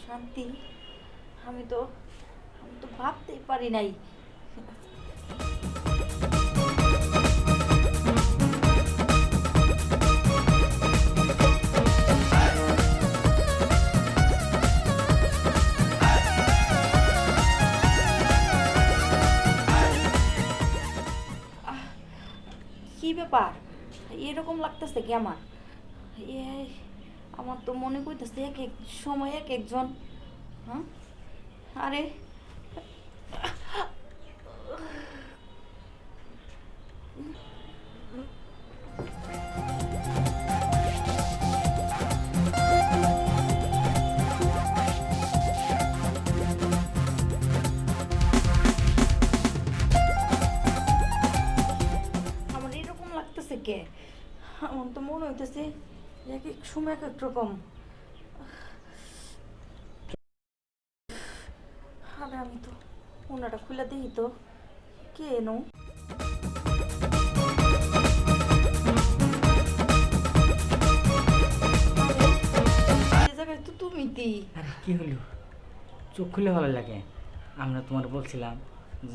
শান্তি আমি তো ভাবতেই পারি নাই। কি ব্যাপার এরকম লাগতেছে কি আমার? আমার তো মনে করতেছে এক এক সময় এক একজন। হ্যাঁ আরে আমার এরকম লাগতেছে কে? আমার তো মনে হইতেছে এক এক সময় এক এক রকম। আরে আমি তো ওনাটা খুলে দেখি তো কে এনো। জায়গায় তো তুমি দি। আরে কি হলো? চোখ খুলে ভালো লাগে। আমরা তোমার বলছিলাম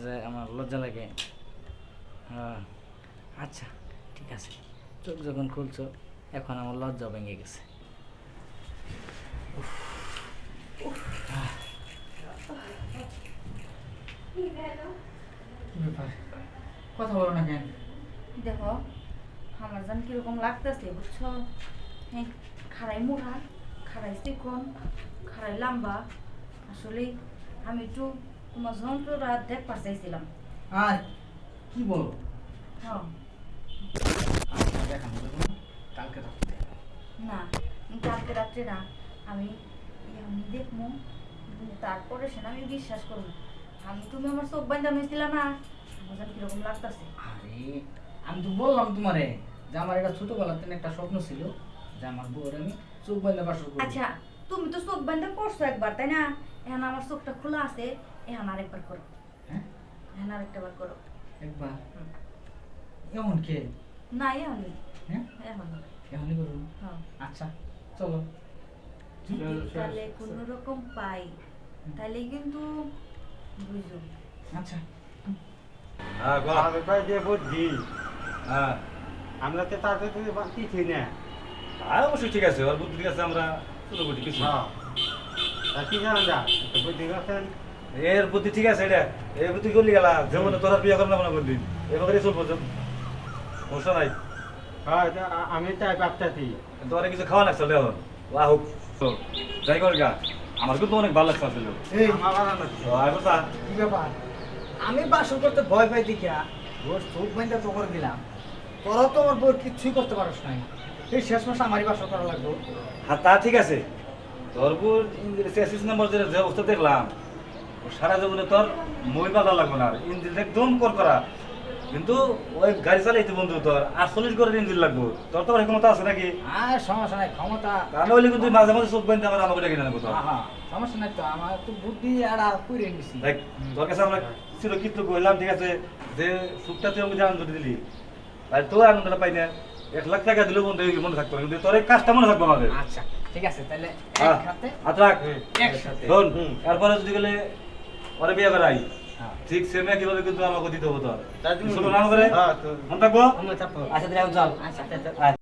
যে আমার লজ্জা লাগে। আচ্ছা ঠিক আছে, চোখ যখন খুলছো এখন আমার লজ্জা ভেঙে গেছে। কি ব্যাপার, কথা বলো না কেন? দেখো আমার জান কিরকম লাগতেছে বুঝছো? হ্যাঁ, খাড়াই মোড়া, খাড়াই চিকন, খাড়াই লম্বা। আসলে আমি একটু তোমার যন্ত্রটা দেখবার চাইছিলাম। আর কি বলো? হ্যাঁ আচ্ছা দেখানো যাবে না? কালকে রাত্রে। না কালকে রাত্রে না, আমি আমি দেখবো তারপরে সে আমি বিশ্বাস করবো। আমি তুমি আমার চোখ বান্ধা হয়েছিল না, আমার জান কিরকম লাগতেছে। আরে আমি তো বললাম তোমারে যে আমার এটা ছোটবেলার থেকে একটা স্বপ্ন ছিল যে আমার বউর আমি চোখ বাঁধা বাসর করব। আচ্ছা তুমি তো চোখ বান্ধা করছো একবার তাই না? এখন আমার চোখটা খোলা আছে, এখন আরেকবার করো। হ্যাঁ এখন আরেকটা বার করো। একবার এমন কে? না এখনই, হ্যাঁ এখন এমনই করুন। হ্যাঁ আচ্ছা চলো। তাহলে কোনো রকম পাই তাহলে কিন্তু বুঝো। আচ্ছা আমি কই যে বুদ্ধি আমরা তো তাদের কিছুই না। আর অবশ্যই ঠিক আছে, ওর বুদ্ধি ঠিক আছে, আমরা শুরু করি কিছু হ্যাঁ তা কি জানা যা বুদ্ধি করছেন। এর বুদ্ধি ঠিক আছে, এটা এই বুদ্ধি করলি গেলা যেমন তোরা বিয়ে করেন না মনে করবি এভাবে চল পর্যন্ত সমস্যা নাই। হ্যাঁ আমি তাই ভাবতেছি। তোরা কিছু খাওয়া লাগছে এখন হোক যাই কর গা, আমার কিন্তু অনেক ভালো লাগছে আসলে। এই আমার ভালো লাগছে। আর কথা কি ব্যাপার? আমি বাসর করতে ভয় পাই দেখিয়া ওর চোখ বাঁধা তো করে দিলাম। তোরা তো আমার বউর কিচ্ছুই করতে পারস নাই। এই শেষ মাসে আমারই বাসর করা লাগবে। হ্যাঁ তা ঠিক আছে, তোর বুর চেসিস নাম্বার যে অবস্থা দেখলাম সারা জীবনে তোর মই পাতা লাগবে না, ইঞ্জিন একদম কর করা। কিন্তু ওই গাড়ি চালাইতে বন্ধু তোর 48 করে ইঞ্জিন লাগবে, তোর তো ক্ষমতা আছে নাকি? আর সমস্যা নাই, ক্ষমতা তাহলে ওই কিন্তু মাঝে মাঝে চোখ বাঁধতে আমার আমাকে ডেকে নেবো। সমস্যা নাই তো, আমার তো বুদ্ধি আর পুরে নিছি। দেখ তোর কাছে আমরা ছিল কিন্তু কইলাম ঠিক আছে যে সুখটা তুই আমাকে আনন্দ দিলি, আর তোর আনন্দটা পাই না। 1 লাখ টাকা দিলেও বন্ধু মনে থাকতো না, কিন্তু তোর এই কাজটা মনে থাকবো আমাদের। আচ্ছা ঠিক আছে, তাহলে হ্যাঁ, এক হাতে আচ্ছা রাখ একসাথে। শোন, এরপরে যদি গেলে ওরে বিয়ে করাই হ্যাঁ। ঠিক সেমে কিভাবে কিন্তু আমাকে দিতে হবো তোর। তাই তুমি শুনো না করে হ্যাঁ তো মন থাকবো। আচ্ছা তাহলে চল। আচ্ছা আয়।